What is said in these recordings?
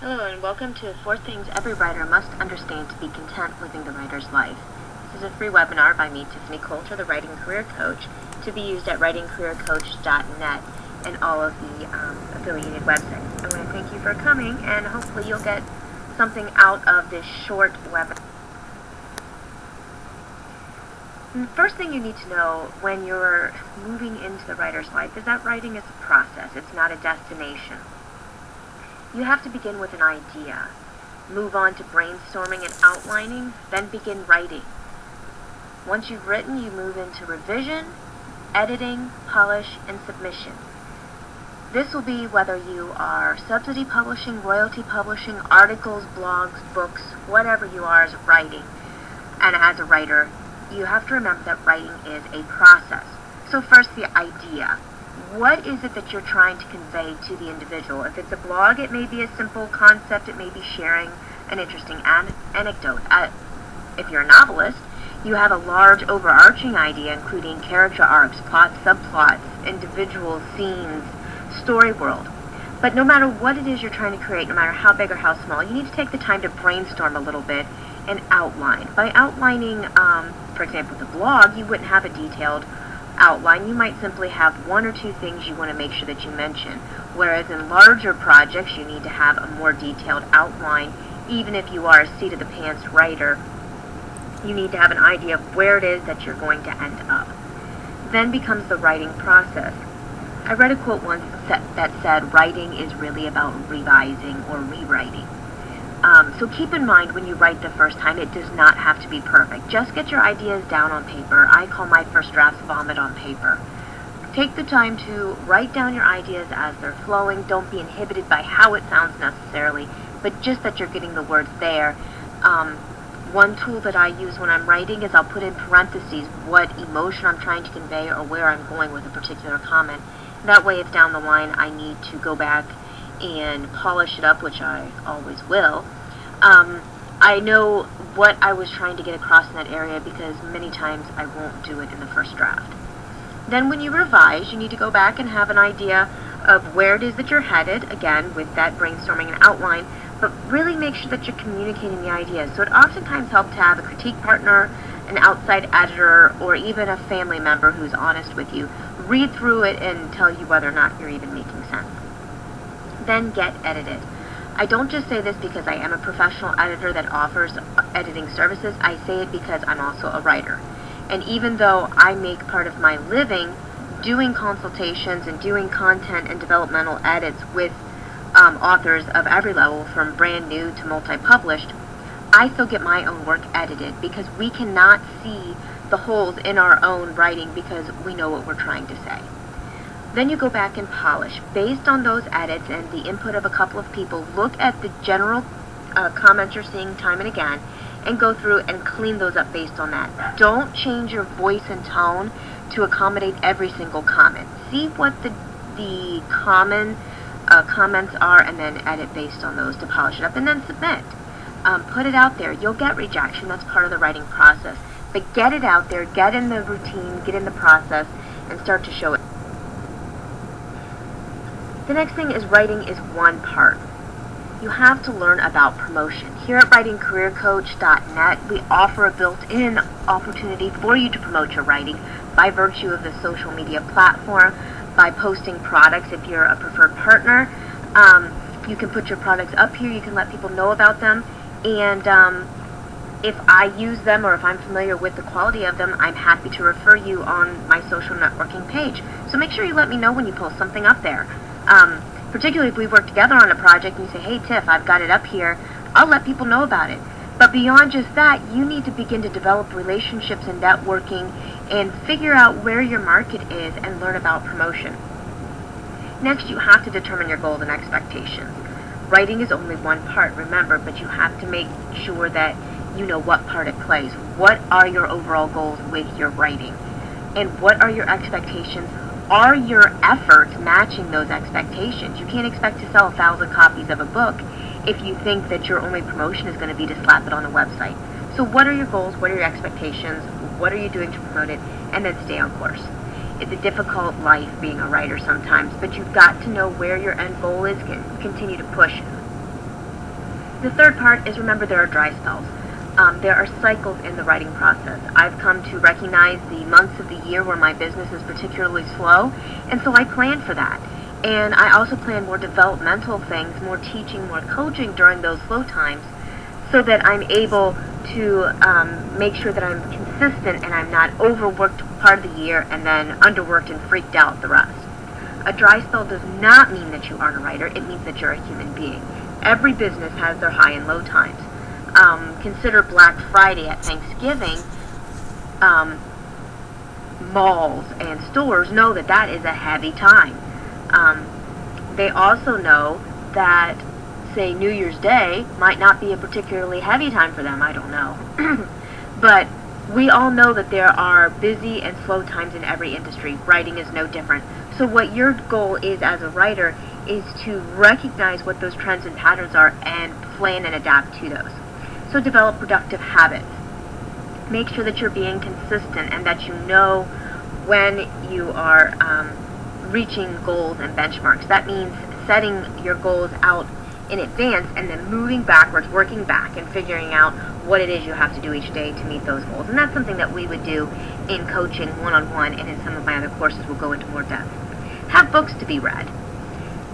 Hello and welcome to 4 Things Every Writer Must Understand to Be Content Living the Writer's Life. This is a free webinar by me, Tiffany Coulter, the Writing Career Coach, to be used at writingcareercoach.net and all of the affiliated websites. I want to thank you for coming, and hopefully you'll get something out of this short webinar. And the first thing you need to know when you're moving into the writer's life is that writing is a process. It's not a destination. You have to begin with an idea, move on to brainstorming and outlining, then begin writing. Once you've written, you move into revision, editing, polish, and submission. This will be whether you are subsidy publishing, royalty publishing, articles, blogs, books, whatever you are as writing. And as a writer, you have to remember that writing is a process. So first, the idea. What is it that you're trying to convey to the individual? If it's a blog, it may be a simple concept. It may be sharing an interesting anecdote. If you're a novelist, you have a large overarching idea, including character arcs, plots, subplots, individual scenes, story world. But no matter what it is you're trying to create, no matter how big or how small, you need to take the time to brainstorm a little bit and outline. By outlining, for example, the blog, you wouldn't have a detailed outline. You might simply have 1 or 2 things you want to make sure that you mention. Whereas in larger projects, you need to have a more detailed outline. Even if you are a seat-of-the-pants writer, you need to have an idea of where it is that you're going to end up. Then becomes the writing process. I read a quote once that said, writing is really about revising or rewriting. So keep in mind when you write the first time, it does not have to be perfect. Just get your ideas down on paper. I call my first drafts vomit on paper. Take the time to write down your ideas as they're flowing. Don't be inhibited by how it sounds necessarily, but just that you're getting the words there. One tool that I use when I'm writing is I'll put in parentheses what emotion I'm trying to convey or where I'm going with a particular comment. That way, if down the line I need to go back and polish it up, which I always will, I know what I was trying to get across in that area because many times I won't do it in the first draft. Then when you revise, you need to go back and have an idea of where it is that you're headed, again, with that brainstorming and outline, but really make sure that you're communicating the ideas. So it oftentimes helps to have a critique partner, an outside editor, or even a family member who's honest with you. Read through it and tell you whether or not you're even making sense. Then get edited. I don't just say this because I am a professional editor that offers editing services. I say it because I'm also a writer. And even though I make part of my living doing consultations and doing content and developmental edits with authors of every level, from brand new to multi-published, I still get my own work edited because we cannot see the holes in our own writing because we know what we're trying to say. Then you go back and polish. Based on those edits and the input of a couple of people, look at the general comments you're seeing time and again and go through and clean those up based on that. Don't change your voice and tone to accommodate every single comment. See what the common comments are and then edit based on those to polish it up and then submit. Put it out there. You'll get rejection. That's part of the writing process. But get it out there, get in the routine, get in the process, and start to show it. The next thing is writing is one part. You have to learn about promotion. Here at writingcareercoach.net, we offer a built-in opportunity for you to promote your writing by virtue of the social media platform, by posting products if you're a preferred partner. You can put your products up here, you can let people know about them, and if I use them or if I'm familiar with the quality of them, I'm happy to refer you on my social networking page. So make sure you let me know when you post something up there. Particularly if we work together on a project and you say, hey Tiff, I've got it up here, I'll let people know about it. But beyond just that, you need to begin to develop relationships and networking and figure out where your market is and learn about promotion. Next, you have to determine your goals and expectations. Writing is only one part, remember, but you have to make sure that you know what part it plays. What are your overall goals with your writing? And what are your expectations? Are your efforts matching those expectations? You can't expect to sell 1,000 copies of a book if you think that your only promotion is going to be to slap it on a website. So what are your goals? What are your expectations? What are you doing to promote it? And then stay on course. It's a difficult life being a writer sometimes, but you've got to know where your end goal is and continue to push. The third part is, remember, there are dry spells. There are cycles in the writing process. I've come to recognize the months of the year where my business is particularly slow, and so I plan for that. And I also plan more developmental things, more teaching, more coaching during those slow times, so that I'm able to make sure that I'm consistent and I'm not overworked part of the year and then underworked and freaked out the rest. A dry spell does not mean that you aren't a writer. It means that you're a human being. Every business has their high and low times. Consider Black Friday at Thanksgiving. Malls and stores know that that is a heavy time. They also know that, say, New Year's Day might not be a particularly heavy time for them. I don't know. But we all know that there are busy and slow times in every industry. Writing is no different. So what your goal is as a writer is to recognize what those trends and patterns are and plan and adapt to those. So develop productive habits. Make sure that you're being consistent and that you know when you are reaching goals and benchmarks. That means setting your goals out in advance and then moving backwards, working back, and figuring out what it is you have to do each day to meet those goals. And that's something that we would do in coaching one-on-one, and in some of my other courses we'll go into more depth. Have books to be read.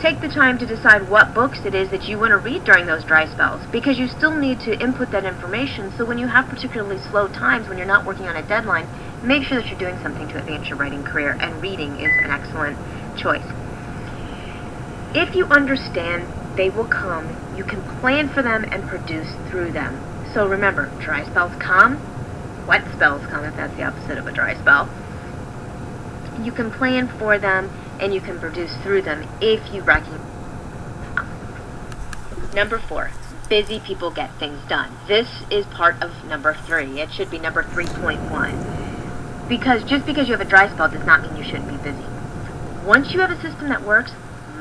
Take the time to decide what books it is that you want to read during those dry spells, because you still need to input that information, so when you have particularly slow times, when you're not working on a deadline, make sure that you're doing something to advance your writing career, and reading is an excellent choice. If you understand they will come, you can plan for them and produce through them. So remember, dry spells come, wet spells come, if that's the opposite of a dry spell. You can plan for them and you can produce through them if you recognize. Number 4, busy people get things done. This is part of number 3. It should be number 3.1. Because just because you have a dry spell does not mean you shouldn't be busy. Once you have a system that works,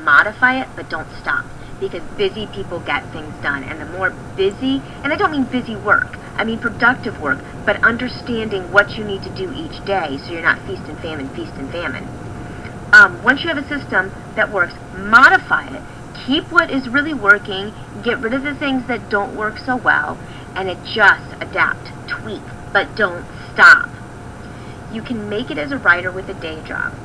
modify it, but don't stop. Because busy people get things done. And the more busy, and I don't mean busy work, I mean productive work, but understanding what you need to do each day so you're not feast and famine, feast and famine. Once you have a system that works, modify it. Keep what is really working, get rid of the things that don't work so well, and adjust, adapt, tweak, but don't stop. You can make it as a writer with a day job.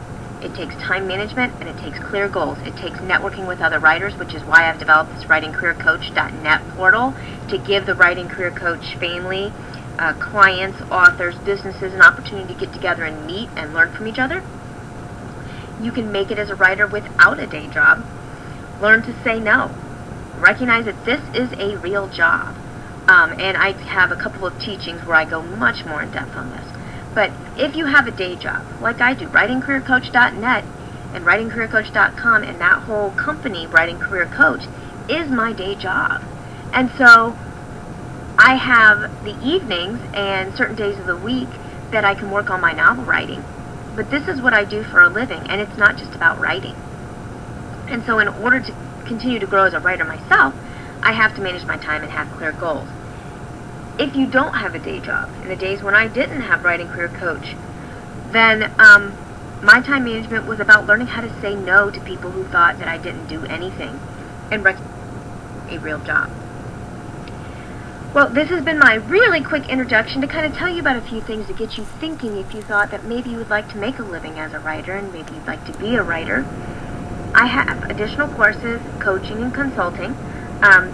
It takes time management and it takes clear goals. It takes networking with other writers, which is why I've developed this writingcareercoach.net portal to give the Writing Career Coach family, clients, authors, businesses an opportunity to get together and meet and learn from each other. You can make it as a writer without a day job. Learn to say no. Recognize that this is a real job. And I have a couple of teachings where I go much more in depth on this. But if you have a day job, like I do, writingcareercoach.net and writingcareercoach.com, and that whole company, Writing Career Coach, is my day job. And so I have the evenings and certain days of the week that I can work on my novel writing. But this is what I do for a living, and it's not just about writing. And so in order to continue to grow as a writer myself, I have to manage my time and have clear goals. If you don't have a day job, in the days when I didn't have Writing Career Coach, then my time management was about learning how to say no to people who thought that I didn't do anything and recognize a real job. Well, this has been my really quick introduction to kind of tell you about a few things to get you thinking if you thought that maybe you would like to make a living as a writer and maybe you'd like to be a writer. I have additional courses, coaching and consulting.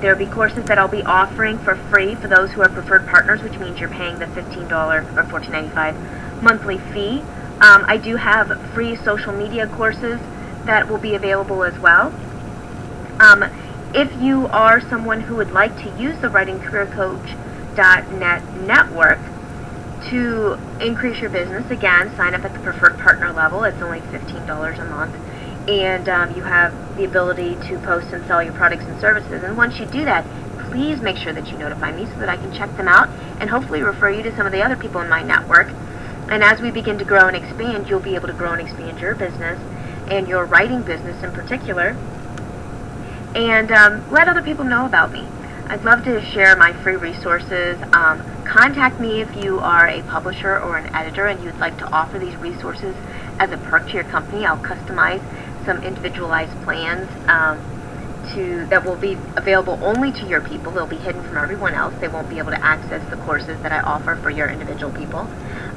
There will be courses that I'll be offering for free for those who are preferred partners, which means you're paying the $15 or $14.95 monthly fee. I do have free social media courses that will be available as well. If you are someone who would like to use the writingcareercoach.net network to increase your business, again, sign up at the preferred partner level. It's only $15 a month. And you have the ability to post and sell your products and services. And once you do that, please make sure that you notify me so that I can check them out and hopefully refer you to some of the other people in my network. And as we begin to grow and expand, you'll be able to grow and expand your business and your writing business in particular. And let other people know about me. I'd love to share my free resources. Contact me if you are a publisher or an editor and you'd like to offer these resources as a perk to your company. I'll customize some individualized plans that will be available only to your people. They'll be hidden from everyone else. They won't be able to access the courses that I offer for your individual people.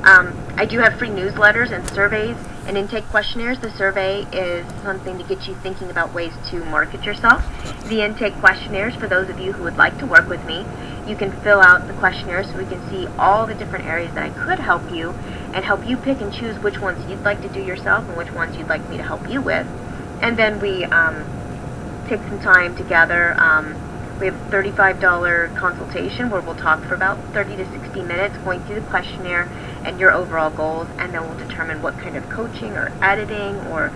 I do have free newsletters and surveys and intake questionnaires. The survey is something to get you thinking about ways to market yourself. The intake questionnaires, for those of you who would like to work with me, you can fill out the questionnaire so we can see all the different areas that I could help you and help you pick and choose which ones you'd like to do yourself and which ones you'd like me to help you with. And then we take some time together. We have a $35 consultation where we'll talk for about 30 to 60 minutes going through the questionnaire and your overall goals, and then we'll determine what kind of coaching or editing or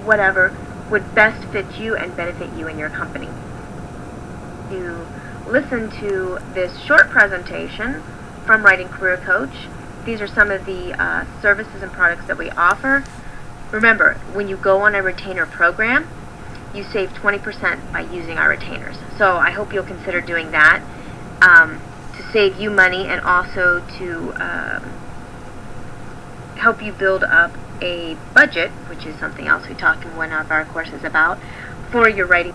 whatever would best fit you and benefit you and your company. You listen to this short presentation from Writing Career Coach. These are some of the services and products that we offer. Remember, when you go on a retainer program, you save 20% by using our retainers. So I hope you'll consider doing that to save you money and also to help you build up a budget, which is something else we talked in one of our courses about, for your writing.